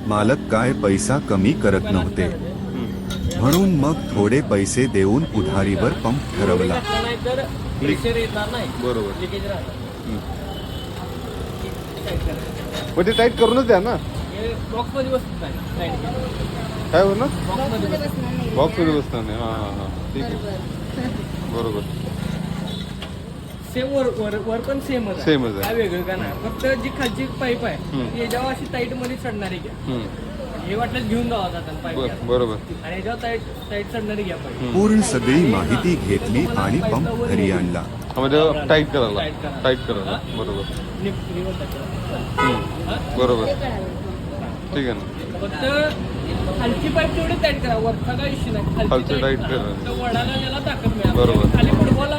मालक काय पैसा कमी करत नव्हते, म्हणून मग थोडे पैसे देऊन उधारीवर पंप ठरवला. तर प्रेशर येणार नाही. बरोबर. लिकेज राहणार. मग ते टाईट करूनच द्या ना. हे बॉक्समध्ये बसत नाही. टाईट काय हो ना बॉक्समध्ये बसत. बॉक्समध्ये बसणार नाही. हां ठीक आहे. बरोबर. सेम वर पण सेमच Same च आहे. काय वेगळं का नाही. फक्त जी खालची पाईप आहे ती याच्यावर अशी टाईट मध्ये चढणारी घ्या. हे वाटलं घेऊन जावं जातात पाईप बरोबर. आणि याच्यावर टाईट टाईट चढणारी घ्या पाईप. पूर्ण सगळी माहिती घेतली आणि पंप घरी आणला. म्हणजे टाईट करायला. टाईट करायला. बरोबर. बरोबर. ठीक आहे ना. फक्त खालची पाईप तेवढी टाईट करा. वरचा काय इश्यू नाही. खालची टाईट करा. तर वडाला त्याला ताकद मिळाली. बरोबर. खाली फुटबॉल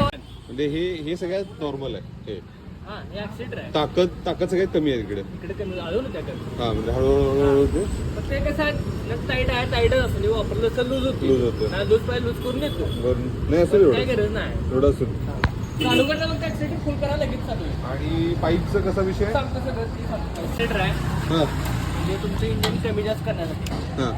म्हणजे हे सगळ्यात नॉर्मल आहे. हे हा हे ऍक्सिडेंट आहे. ताकद सगळ्यात कमी आहे इकडे. इकडे कमी अजून त्याकडे. हा म्हणजे हळूहळू ते फक्त हे कसं आहे टाईट आहे टाईटच असं नाही वापरलं तर लूज लूज होतो. होतं. लूज पाय लूज करून देतो. नाही असेल काय एवढं. गरज नाही. एवढं असेल. चालू करता मग ऍक्सिडेंट फुल करा लगेच चालू आहे. आणि पाईपचा कसा विषय आहे? सांगतो सगळं ते सांगतो. ऍक्सिडेंट आहे हां म्हणजे तुमचं इंजिन कमी जास्त करण्यासाठी हां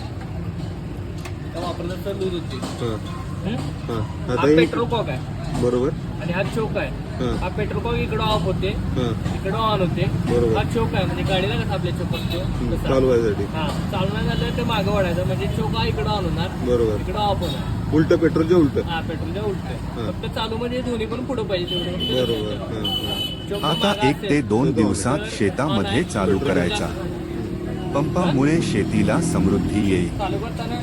तर वापरलं तर लूज होते. हां हां. हा आता हे पेट्रोल कॉक आहे बरोबर. आणि हा चोक आहे. हां हा पेट्रोल कॉक इकडं ऑफ होते हां इकडं ऑन होते. बरोबर. हा चोक आहे म्हणजे गाडीला कसं आपल्या चोक असतो तसा. चालवायसाठी. हा चालणार झालं तर मागं वाढायचं म्हणजे चोक हा इकडं ऑन होणार बरोबर. इकडं ऑफ होणार. उलट पेट्रोलच्या उलट. हा पेट्रोलच्या उलट हा. फक्त चालू म्हणजे दोन्ही पण पुढं पाहिजे तेवढं. बरोबर. हां चोक आता मागं 1 ते असेल 2 दिवसात शेतामध्ये चालू करायचा. पंपामुळे शेतीला समृद्धी येईल. चालू करताना